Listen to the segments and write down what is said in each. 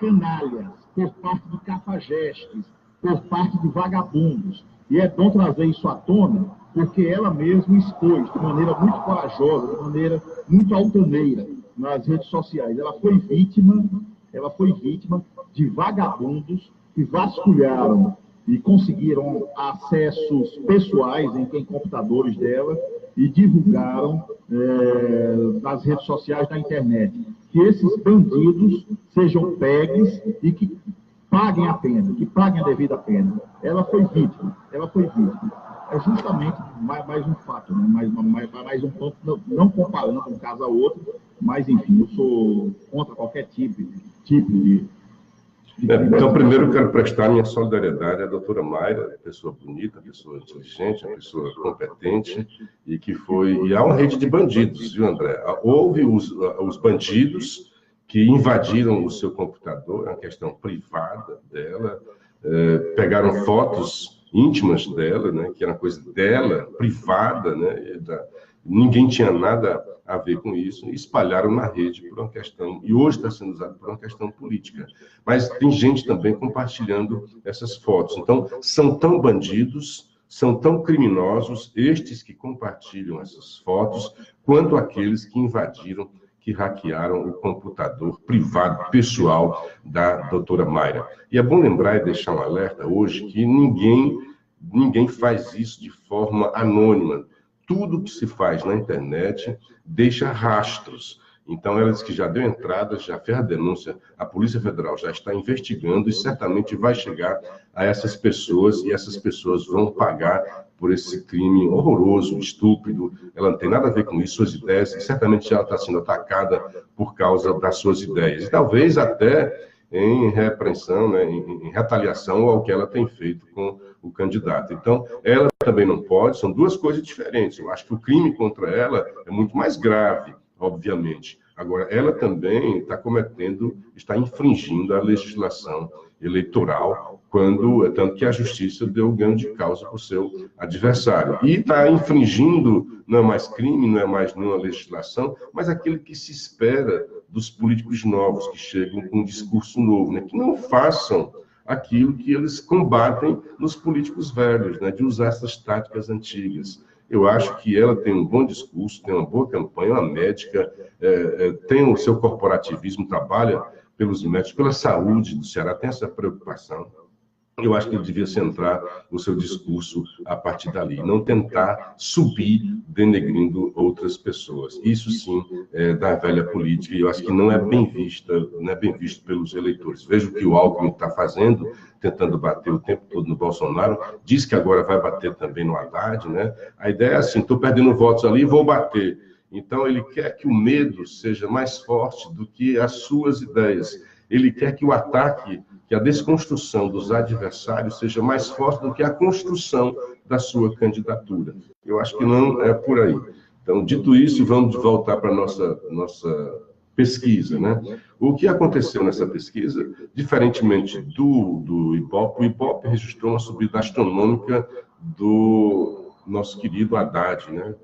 canalhas, por parte de cafajestes, por parte de vagabundos. E é bom trazer isso à tona, porque ela mesma expôs de maneira muito corajosa, de maneira muito altaneira nas redes sociais. Ela foi vítima de vagabundos que vasculharam e conseguiram acessos pessoais em computadores dela e divulgaram nas redes sociais, na internet. Que esses bandidos sejam pegues e que paguem a pena, que paguem a devida pena. Ela foi vítima. É justamente mais um fato, né? mais um ponto, não comparando um caso ao outro, mas, enfim, eu sou contra qualquer tipo de... Então, primeiro, eu quero prestar minha solidariedade à doutora Mayra, pessoa bonita, pessoa inteligente, uma pessoa competente, e há uma rede de bandidos, viu, André? Houve os bandidos que invadiram o seu computador, é uma questão privada dela, pegaram fotos íntimas dela, né, que era coisa dela, privada, né, ninguém tinha nada a ver com isso, e espalharam na rede por uma questão, e hoje está sendo usado por uma questão política. Mas tem gente também compartilhando essas fotos. Então, são tão bandidos, são tão criminosos estes que compartilham essas fotos, quanto aqueles que invadiram, que hackearam o computador privado, pessoal da doutora Mayra. E é bom lembrar e deixar um alerta hoje que ninguém faz isso de forma anônima. Tudo que se faz na internet deixa rastros. Então, ela disse que já deu entrada, já fez a denúncia, a Polícia Federal já está investigando e certamente vai chegar a essas pessoas, e essas pessoas vão pagar por esse crime horroroso, estúpido. Ela não tem nada a ver com isso, suas ideias, e certamente ela está sendo atacada por causa das suas ideias. E talvez até em repreensão, né, em retaliação ao que ela tem feito com o candidato. Então, ela também não pode, são duas coisas diferentes. Eu acho que o crime contra ela é muito mais grave, obviamente. Agora, ela também está infringindo a legislação eleitoral, tanto que a justiça deu o ganho de causa para o seu adversário. E está infringindo, não é mais crime, não é mais nenhuma legislação, mas aquilo que se espera dos políticos novos, que chegam com um discurso novo, né? Que não façam aquilo que eles combatem nos políticos velhos, né? De usar essas táticas antigas. Eu acho que ela tem um bom discurso, tem uma boa campanha, uma médica, tem o seu corporativismo, trabalha pelos médicos, pela saúde do Ceará, tem essa preocupação. Eu acho que ele devia centrar o seu discurso a partir dali, não tentar subir denegrindo outras pessoas. Isso sim é da velha política, e eu acho que não é bem visto pelos eleitores. Veja o que o Alckmin está fazendo, tentando bater o tempo todo no Bolsonaro, diz que agora vai bater também no Haddad, né? A ideia é assim, estou perdendo votos ali, vou bater. Então ele quer que o medo seja mais forte do que as suas ideias. Ele quer que o ataque, que a desconstrução dos adversários seja mais forte do que a construção da sua candidatura. Eu acho que não é por aí. Então, dito isso, vamos voltar para a nossa pesquisa, né? O que aconteceu nessa pesquisa, diferentemente do Ibope, o Ibope registrou uma subida astronômica do nosso querido Haddad, né?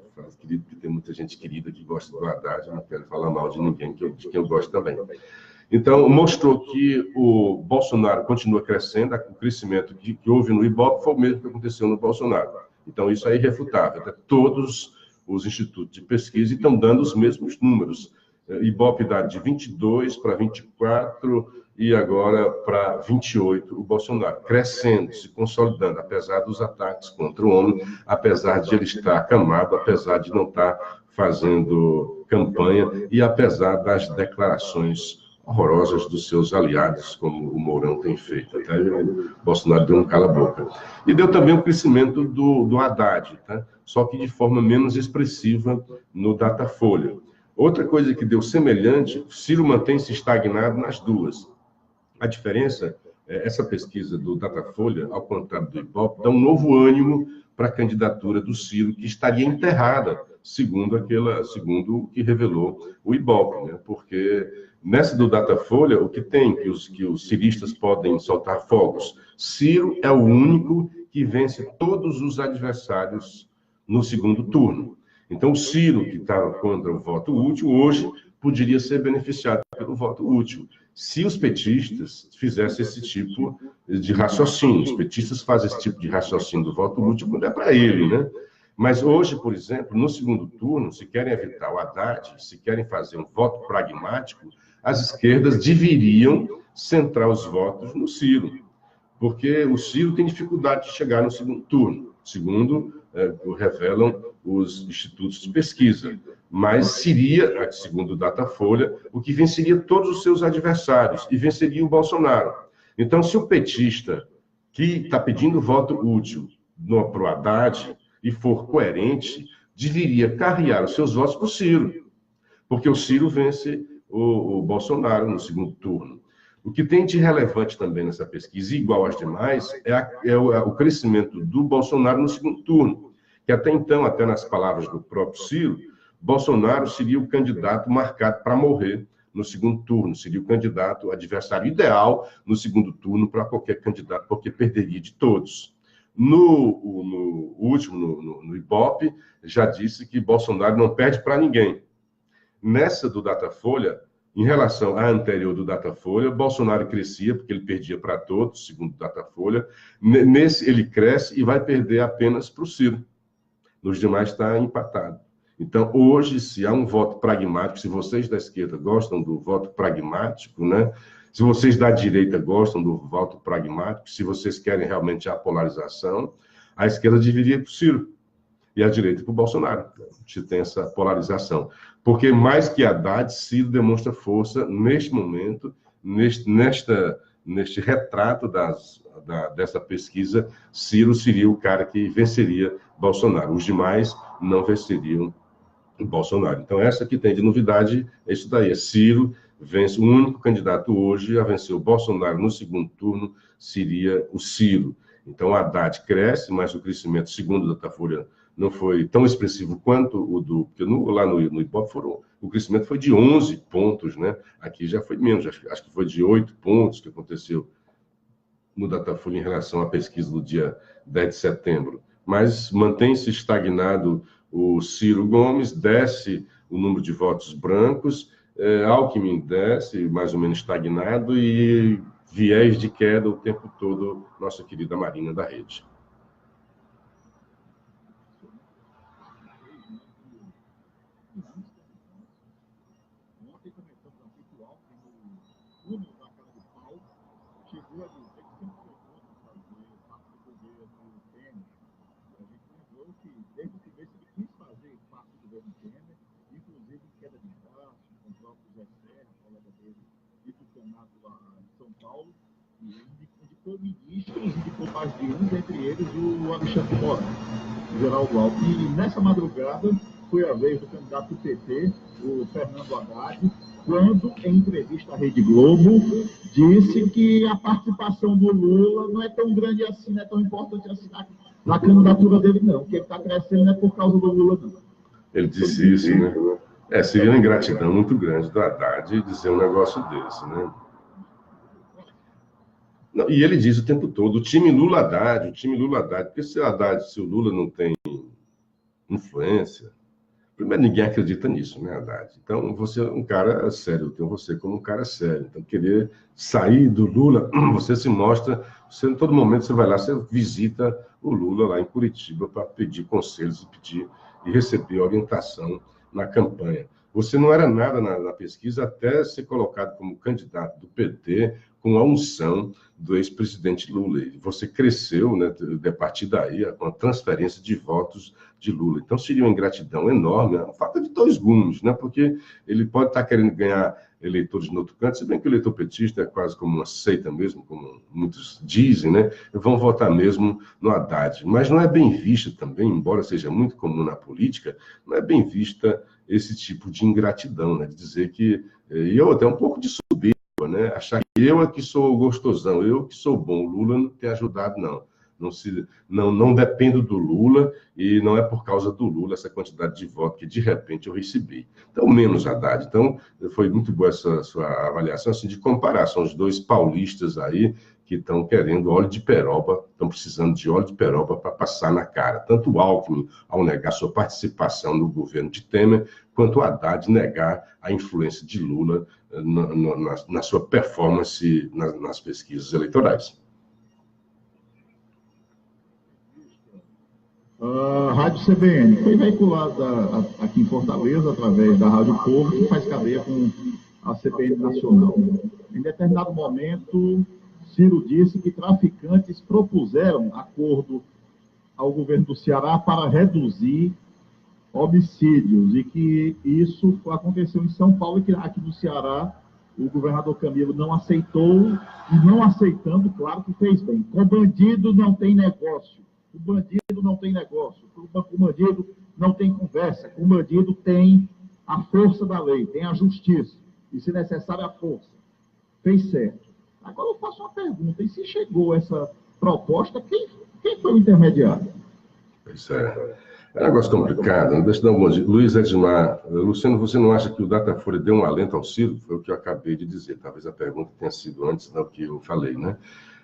Querido, porque tem muita gente querida que gosta do Haddad, não quero falar mal de ninguém, de quem eu gosto também. Então, mostrou que o Bolsonaro continua crescendo, o crescimento que houve no Ibope foi o mesmo que aconteceu no Bolsonaro. Então, isso é irrefutável. Todos os institutos de pesquisa estão dando os mesmos números. Ibope dá de 22 para 24 e agora para 28 o Bolsonaro, crescendo, se consolidando, apesar dos ataques contra o homem, apesar de ele estar acamado, apesar de não estar fazendo campanha e apesar das declarações horrorosas dos seus aliados, como o Mourão tem feito. Até o Bolsonaro deu um cala-boca. E deu também o crescimento do Haddad, tá? Só que de forma menos expressiva no Datafolha. Outra coisa que deu semelhante, Ciro mantém-se estagnado nas duas. A diferença, essa pesquisa do Datafolha, ao contrário do Ibope, dá um novo ânimo para a candidatura do Ciro, que estaria enterrada, segundo o que revelou o Ibope, né? Porque nessa do Datafolha, o que tem, que os ciristas podem soltar fogos, Ciro é o único que vence todos os adversários no segundo turno. Então, o Ciro, que está contra o voto útil, hoje poderia ser beneficiado pelo voto útil. se os petistas fizessem esse tipo de raciocínio. Os petistas fazem esse tipo de raciocínio do voto útil quando é para ele, né? Mas hoje, por exemplo, no segundo turno, se querem evitar o Haddad, se querem fazer um voto pragmático, as esquerdas deveriam centrar os votos no Ciro, porque o Ciro tem dificuldade de chegar no segundo turno, segundo revelam os institutos de pesquisa. Mas seria, segundo o Datafolha, o que venceria todos os seus adversários e venceria o Bolsonaro. Então, se o petista que está pedindo voto útil para o Haddad e for coerente, deveria carrear os seus votos para o Ciro, porque o Ciro vence o Bolsonaro no segundo turno. O que tem de relevante também nessa pesquisa, igual às demais, é o crescimento do Bolsonaro no segundo turno, que até então, até nas palavras do próprio Ciro, Bolsonaro seria o candidato marcado para morrer no segundo turno, seria o candidato, o adversário ideal no segundo turno para qualquer candidato, porque perderia de todos. No último, no Ibope, já disse que Bolsonaro não perde para ninguém. Nessa do Datafolha, em relação à anterior do Datafolha, Bolsonaro crescia, porque ele perdia para todos, segundo o Datafolha. Nesse, ele cresce e vai perder apenas para o Ciro. Nos demais está empatado. Então, hoje, se há um voto pragmático, se vocês da esquerda gostam do voto pragmático, né? Se vocês da direita gostam do voto pragmático, se vocês querem realmente a polarização, a esquerda deveria ir para o Ciro e a direita para o Bolsonaro. A gente tem essa polarização. Porque mais que Haddad, Ciro demonstra força neste momento, neste retrato dessa pesquisa, Ciro seria o cara que venceria Bolsonaro. Os demais não venceriam Bolsonaro. Então, essa que tem de novidade é isso daí. Ciro vence, o único candidato hoje a vencer o Bolsonaro no segundo turno seria o Ciro. Então, Haddad cresce, mas o crescimento, segundo o Datafolha, não foi tão expressivo quanto o do... Porque lá no Ibope o crescimento foi de 11 pontos, né? Aqui já foi menos, acho que foi de 8 pontos que aconteceu no Datafolha em relação à pesquisa do dia 10 de setembro. Mas mantém-se estagnado o Ciro Gomes, desce o número de votos brancos, Alckmin desce, mais ou menos estagnado, e viés de queda o tempo todo, nossa querida Marina da Rede. Ontem começamos aqui que o Alckmin, no túnel da cara de pau, chegou a dizer que sempre foi contra fazer parte do governo Temer. A gente lembrou que, desde o começo, ele quis fazer parte do governo Temer, inclusive em queda de braço, com o próprio Zé Serra, colega dele, e do Senado lá em São Paulo, e indicou ministros, indicou mais de um, entre eles o Alexandre de Moraes, o Geraldo Alckmin. E nessa madrugada foi a vez do candidato do PT, o Fernando Haddad, quando, em entrevista à Rede Globo, disse que a participação do Lula não é tão grande assim, não é tão importante assim na candidatura dele, não. Que ele está crescendo não é por causa do Lula, não. Ele disse isso, né? Seria uma ingratidão muito grande do Haddad dizer um negócio desse, né? Não, e ele diz o tempo todo, o time Lula-Haddad, porque se o Lula não tem influência... Primeiro, ninguém acredita nisso, né, Haddad? Então, você é um cara sério, eu tenho você como um cara sério. Então, querer sair do Lula, você se mostra, em todo momento você vai lá, você visita o Lula lá em Curitiba para pedir conselhos e receber orientação na campanha. Você não era nada na pesquisa até ser colocado como candidato do PT com a unção do ex-presidente Lula. E você cresceu, né, a partir daí, com a transferência de votos de Lula. Então, seria uma ingratidão enorme, uma faca de dois gumes, né, porque ele pode estar querendo ganhar eleitores no outro canto, se bem que o eleitor petista é quase como uma seita mesmo, como muitos dizem, né, vão votar mesmo no Haddad. Mas não é bem vista também, embora seja muito comum na política, não é bem vista esse tipo de ingratidão, né, de dizer que... E eu até um pouco de soberba, né, achar que eu é que sou gostosão, eu que sou bom, o Lula não tem ajudado, não. Não dependo do Lula e não é por causa do Lula essa quantidade de votos que, de repente, eu recebi. Então, menos Haddad. Então, foi muito boa essa sua avaliação, assim, de comparar. São os dois paulistas aí que estão querendo óleo de peroba, estão precisando de óleo de peroba para passar na cara. Tanto o Alckmin, ao negar sua participação no governo de Temer, quanto o Haddad negar a influência de Lula na sua performance nas pesquisas eleitorais. A Rádio CBN foi veiculada aqui em Fortaleza, através da Rádio Povo, que faz cadeia com a CBN Nacional. Em determinado momento, Ciro disse que traficantes propuseram acordo ao governo do Ceará para reduzir homicídios, e que isso aconteceu em São Paulo, e que aqui no Ceará o governador Camilo não aceitou, e não aceitando, claro que fez bem. Com bandido não tem negócio. O bandido não tem negócio, o bandido não tem conversa, o bandido tem a força da lei, tem a justiça, e se necessário a força. Fez certo. Agora eu faço uma pergunta, e se chegou essa proposta, quem foi o intermediário? Pois é. É um negócio complicado, deixa eu dar um bom dia. Luiz Edmar, Luciano, você não acha que o Datafolha deu um alento ao Ciro? Foi o que eu acabei de dizer, talvez a pergunta tenha sido antes do que eu falei, né?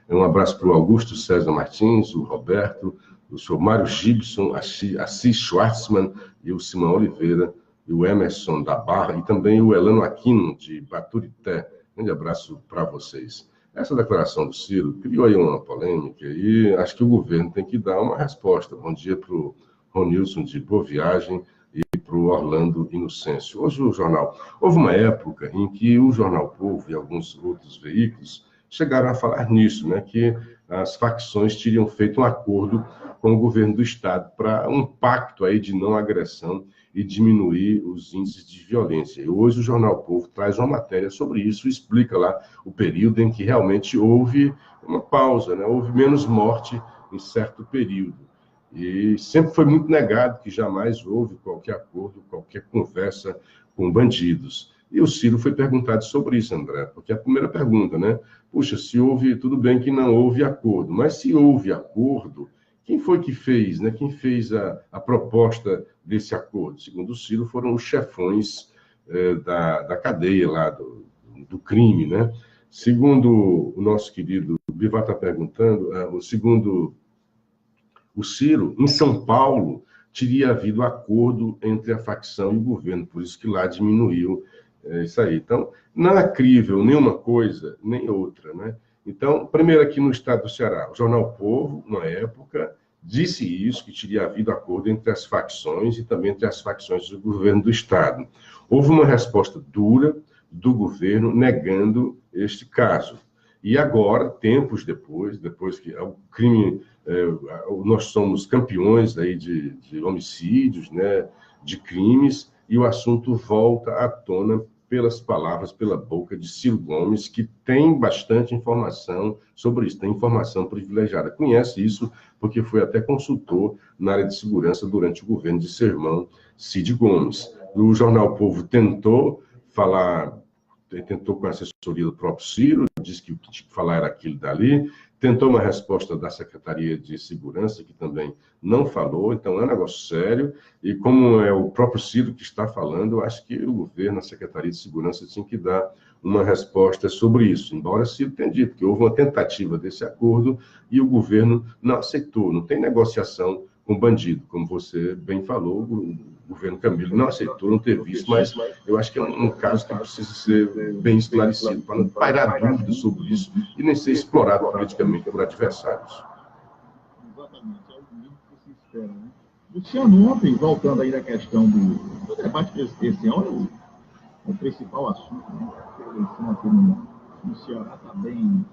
Um abraço para o Augusto César Martins, o Roberto, o senhor Mário Gibson, Assis Schwartzman e o Simão Oliveira, e o Emerson da Barra, e também o Elano Aquino, de Baturité. Grande abraço para vocês. Essa declaração do Ciro criou aí uma polêmica e acho que o governo tem que dar uma resposta. Bom dia para o Ronilson de Boa Viagem e para o Orlando Inocêncio. Hoje o jornal... Houve uma época em que o Jornal Povo e alguns outros veículos chegaram a falar nisso, né, que as facções teriam feito um acordo com o governo do Estado para um pacto aí de não agressão e diminuir os índices de violência. E hoje o Jornal Povo traz uma matéria sobre isso, explica lá o período em que realmente houve uma pausa, né, houve menos morte em certo período. E sempre foi muito negado que jamais houve qualquer acordo, qualquer conversa com bandidos. E o Ciro foi perguntado sobre isso, André, porque a primeira pergunta, né? Puxa, se houve, tudo bem que não houve acordo, mas se houve acordo, quem foi que fez, né? Quem fez a proposta desse acordo? Segundo o Ciro, foram os chefões da cadeia lá, do crime, né? Segundo o nosso querido Bivar está perguntando, segundo o Ciro, em São Paulo, teria havido acordo entre a facção e o governo, por isso que lá diminuiu isso aí. Então, não é crível nem uma coisa, nem outra, né? Então, primeiro aqui no estado do Ceará, o Jornal Povo, uma época, disse isso, que teria havido acordo entre as facções e também entre as facções do governo do estado. Houve uma resposta dura do governo negando este caso. E agora, tempos depois que o crime... nós somos campeões aí de homicídios, né, de crimes, e o assunto volta à tona pelas palavras, pela boca de Ciro Gomes, que tem bastante informação sobre isso, tem informação privilegiada. Conhece isso porque foi até consultor na área de segurança durante o governo de seu irmão, Cid Gomes. O Jornal Povo tentou com a assessoria do próprio Ciro, disse que o que tinha que falar era aquilo dali, tentou uma resposta da Secretaria de Segurança, que também não falou, então é um negócio sério, e como é o próprio Ciro que está falando, eu acho que o governo, a Secretaria de Segurança, tinha que dar uma resposta sobre isso, embora Ciro tenha dito que houve uma tentativa desse acordo e o governo não aceitou, não tem negociação com bandido, como você bem falou, o governo Camilo não aceitou, não teve visto, mas eu acho que é um caso que precisa ser bem esclarecido, para não pairar dúvidas sobre isso e nem ser explorado politicamente por adversários. Exatamente, é o mínimo que se espera, né? Luciano, ontem, voltando aí na questão do debate presidencial, é o principal assunto, né? A eleição aqui no Ceará está bem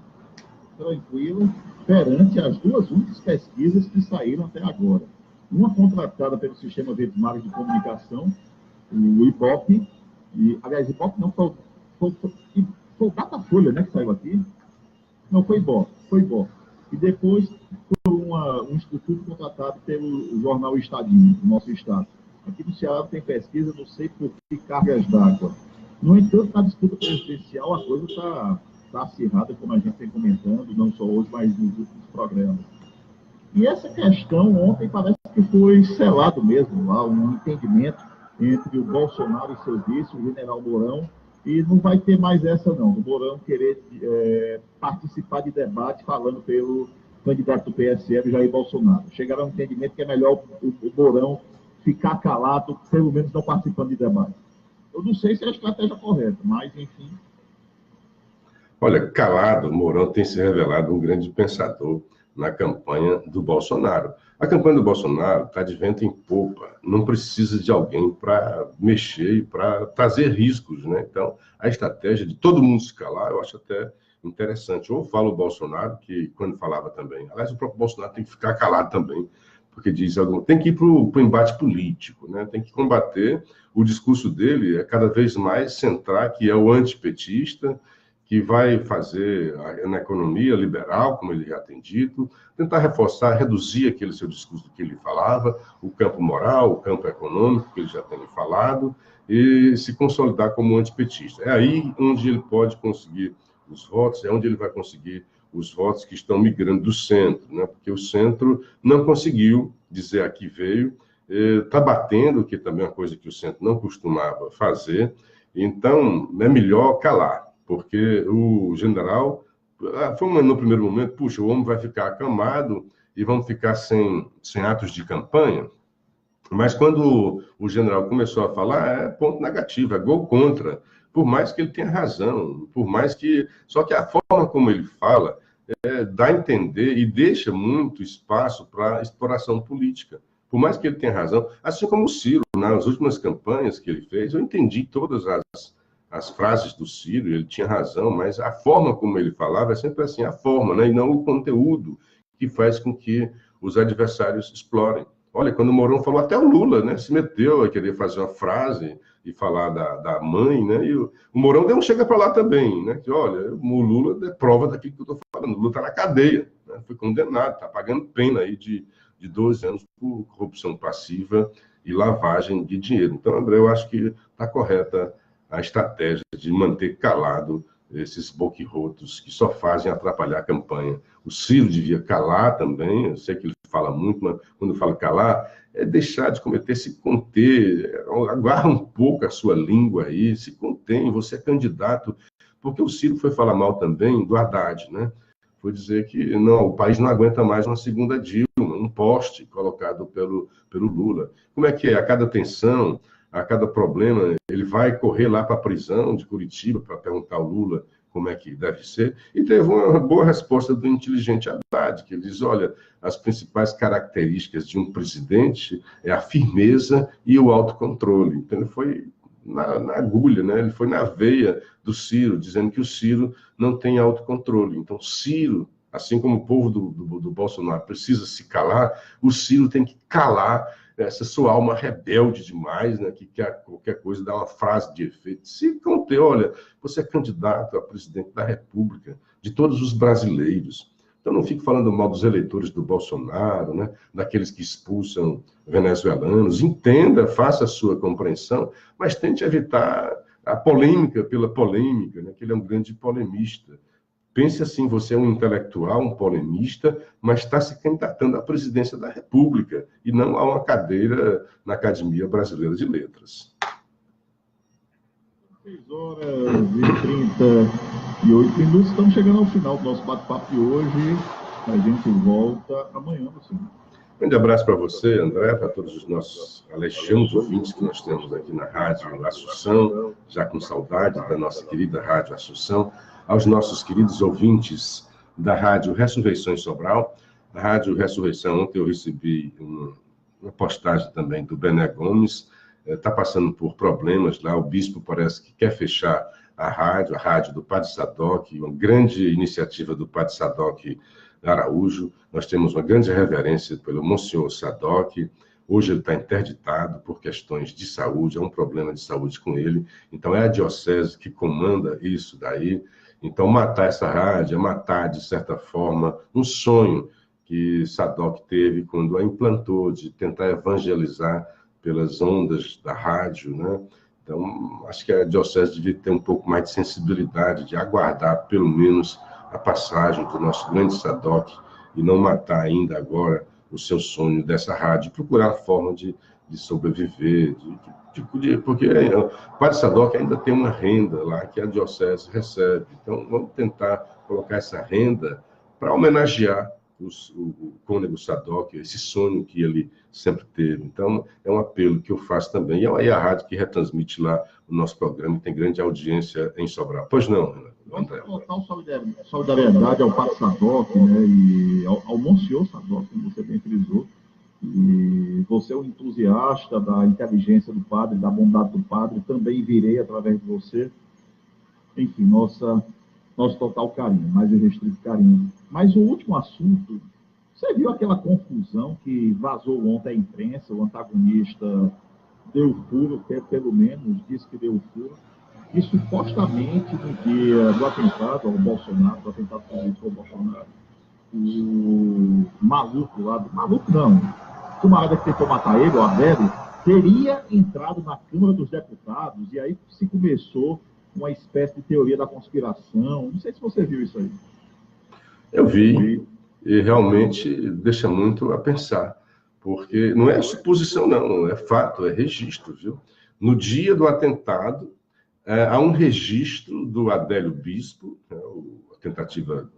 tranquila, perante as duas únicas pesquisas que saíram até agora. Uma contratada pelo Sistema Verdes Mares de Comunicação, o IBOP, aliás, IBOP não, foi o Datafolha, né, que saiu aqui. Não, foi IBOP. E depois foi um instituto contratado pelo jornal Estadinho, do nosso estado. Aqui no Ceará tem pesquisa, não sei por que cargas d'água. No entanto, na disputa presidencial, a coisa está acirrada, como a gente vem comentando, não só hoje, mas nos últimos programas. E essa questão ontem parece que foi selado mesmo, lá, um entendimento entre o Bolsonaro e seu vice, o general Mourão, e não vai ter mais essa não, do Mourão querer participar de debate falando pelo candidato do PSL, Jair Bolsonaro. Chegaram a um entendimento que é melhor o Mourão ficar calado, pelo menos não participando de debate. Eu não sei se é a estratégia correta, mas, enfim. Olha, calado, Mourão tem se revelado um grande pensador na campanha do Bolsonaro. A campanha do Bolsonaro está de vento em popa, não precisa de alguém para mexer e para trazer riscos, né? Então, a estratégia de todo mundo se calar, eu acho até interessante. Ou fala o Bolsonaro, que quando falava também, aliás, o próprio Bolsonaro tem que ficar calado também, porque diz algo, tem que ir para o embate político, né? Tem que combater. O discurso dele é cada vez mais centrar que é o antipetista, que vai fazer na economia liberal, como ele já tem dito, tentar reforçar, reduzir aquele seu discurso que ele falava, o campo moral, o campo econômico, que ele já tem falado, e se consolidar como antipetista. É aí onde ele pode conseguir os votos, é onde ele vai conseguir os votos que estão migrando do centro, né? Porque o centro não conseguiu dizer a que veio, está batendo, que também é uma coisa que o centro não costumava fazer, então é melhor calar. Porque o general, foi no primeiro momento, puxa, o homem vai ficar acamado e vamos ficar sem atos de campanha. Mas quando o general começou a falar, é ponto negativo, é gol contra. Por mais que ele tenha razão, por mais que... Só que a forma como ele fala dá a entender e deixa muito espaço para exploração política. Por mais que ele tenha razão, assim como o Ciro, nas últimas campanhas que ele fez, eu entendi todas as frases do Ciro, ele tinha razão, mas a forma como ele falava é sempre assim, a forma, né? E não o conteúdo que faz com que os adversários explorem. Olha, quando o Mourão falou, até o Lula, né, se meteu a querer fazer uma frase e falar da mãe, né? E o Mourão deu um chega para lá também, né? Que, olha, o Lula é prova daquilo que eu estou falando. O Lula está na cadeia, né? Foi condenado, está pagando pena aí de 12 anos por corrupção passiva e lavagem de dinheiro. Então, André, eu acho que está correta a estratégia de manter calado esses boquirrotos que só fazem atrapalhar a campanha. O Ciro devia calar também, eu sei que ele fala muito, mas quando fala calar, é deixar de cometer, se conter, agarra um pouco a sua língua aí, se contém, você é candidato, porque o Ciro foi falar mal também do Haddad, né? Foi dizer que não, o país não aguenta mais uma segunda Dilma, um poste colocado pelo Lula. Como é que é? A cada tensão, a cada problema, ele vai correr lá para a prisão de Curitiba para perguntar ao Lula como é que deve ser. E teve uma boa resposta do inteligente Haddad, que ele diz, olha, as principais características de um presidente é a firmeza e o autocontrole. Então, ele foi na agulha, né? Ele foi na veia do Ciro, dizendo que o Ciro não tem autocontrole. Então, Ciro, assim como o povo do Bolsonaro precisa se calar, o Ciro tem que calar essa sua alma rebelde demais, né, que quer qualquer coisa dar uma frase de efeito. Se conter, olha, você é candidato a presidente da República, de todos os brasileiros. Então não fique falando mal dos eleitores do Bolsonaro, né, daqueles que expulsam venezuelanos. Entenda, faça a sua compreensão, mas tente evitar a polêmica pela polêmica, né, que ele é um grande polemista. Pense assim, você é um intelectual, um polemista, mas está se candidatando à presidência da República e não a uma cadeira na Academia Brasileira de Letras. 6h38, estamos chegando ao final do nosso bate-papo de hoje. A gente volta amanhã, você. Grande abraço para você, André, para todos os nossos aleijamos ouvintes que nós temos aqui na Rádio Assunção, já com saudade da nossa querida Rádio Assunção. Aos nossos queridos ouvintes da Rádio Ressurreição em Sobral. A Rádio Ressurreição, ontem eu recebi uma postagem também do Bené Gomes, está passando por problemas lá, o bispo parece que quer fechar a rádio do Padre Sadoc, uma grande iniciativa do Padre Sadoc Araújo. Nós temos uma grande reverência pelo Monsenhor Sadoc. Hoje ele está interditado por questões de saúde, é um problema de saúde com ele. Então é a diocese que comanda isso daí. Então, matar essa rádio é matar, de certa forma, um sonho que Sadoc teve quando a implantou, de tentar evangelizar pelas ondas da rádio, né? Então, acho que a diocese devia ter um pouco mais de sensibilidade, de aguardar, pelo menos, a passagem do nosso grande Sadoc e não matar ainda agora o seu sonho dessa rádio, procurar a forma de sobreviver, porque o Padre Sadoc ainda tem uma renda lá que a diocese recebe. Então, vamos tentar colocar essa renda para homenagear o cônego Sadoc, esse sonho que ele sempre teve. Então, é um apelo que eu faço também. E é a rádio que retransmite lá o nosso programa, que tem grande audiência em Sobral. Pois não, André? Total solidariedade ao Padre Sadoc, né, e ao Monsenhor Sadoc, como você bem frisou. E você é um entusiasta da inteligência do padre, da bondade do padre, também virei através de você. Enfim, nosso total carinho, mais irrestrito carinho. Mas o último assunto, você viu aquela confusão que vazou ontem à imprensa, o antagonista deu furo, pelo menos disse que deu furo, e supostamente no dia do atentado ao Bolsonaro, do atentado político ao Bolsonaro, o maluco lá, maluco não, o camarada que tentou matar ele, o Abelio, teria entrado na Câmara dos Deputados, e aí se começou uma espécie de teoria da conspiração. Não sei se você viu isso aí. Eu vi, e realmente deixa muito a pensar, porque não é suposição, não, é fato, é registro, viu? No dia do atentado, há um registro do Adélio Bispo, né, a tentativa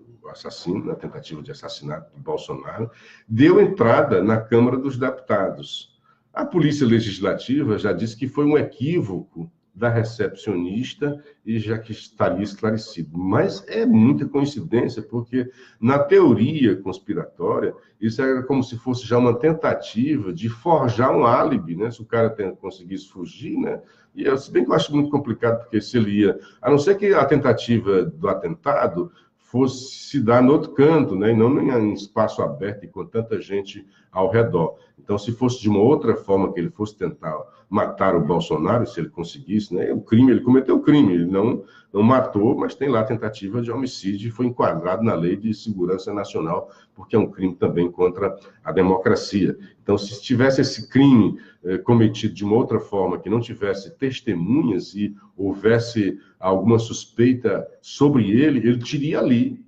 de assassinato do Bolsonaro, deu entrada na Câmara dos Deputados. A Polícia Legislativa já disse que foi um equívoco da recepcionista e já que estaria esclarecido. Mas é muita coincidência, porque na teoria conspiratória, isso era como se fosse já uma tentativa de forjar um álibi, né? Se o cara conseguisse fugir, né? E se bem que eu acho muito complicado, porque se ele ia... A não ser que a tentativa do atentado fosse se dar no outro canto, né? E não em espaço aberto e com tanta gente ao redor. Então, se fosse de uma outra forma que ele fosse tentar matar o Bolsonaro, se ele conseguisse, né? O crime, ele cometeu o crime, ele não matou, mas tem lá a tentativa de homicídio e foi enquadrado na Lei de Segurança Nacional, porque é um crime também contra a democracia. Então, se tivesse esse crime cometido de uma outra forma, que não tivesse testemunhas e houvesse alguma suspeita sobre ele, ele teria ali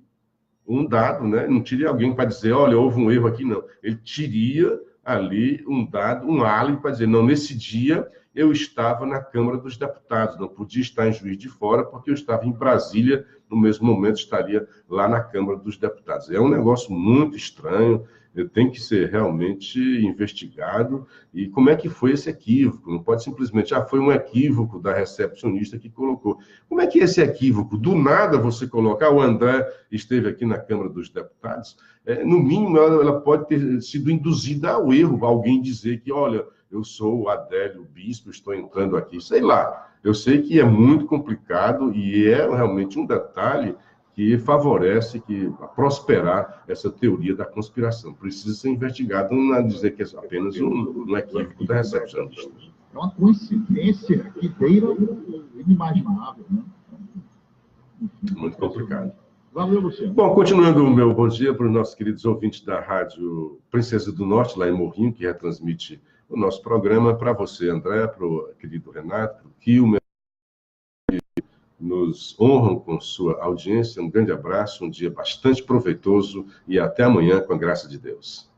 um dado, né? Não teria alguém para dizer, olha, houve um erro aqui, não. Ele teria ali um dado, um álibi para dizer, não, nesse dia eu estava na Câmara dos Deputados, não podia estar em Juiz de Fora, porque eu estava em Brasília, no mesmo momento estaria lá na Câmara dos Deputados. É um negócio muito estranho, tem que ser realmente investigado. E como é que foi esse equívoco? Não pode simplesmente, foi um equívoco da recepcionista que colocou. Como é que é esse equívoco? Do nada você coloca, o André esteve aqui na Câmara dos Deputados, no mínimo ela pode ter sido induzida ao erro, alguém dizer que, olha, eu sou o Adélio Bispo, estou entrando aqui, sei lá. Eu sei que é muito complicado e é realmente um detalhe que favorece prosperar essa teoria da conspiração. Precisa ser investigado, não é dizer que é apenas um equívoco da recepcionista. É uma coincidência que beira o inimaginável, né? Muito complicado. Valeu, Luciano. Bom, continuando o meu bom dia para os nossos queridos ouvintes da Rádio Princesa do Norte, lá em Morrinho, que retransmite o nosso programa, para você, André, para o querido Renato, para o Kilmer, nos honram com sua audiência. Um grande abraço, um dia bastante proveitoso e até amanhã, com a graça de Deus.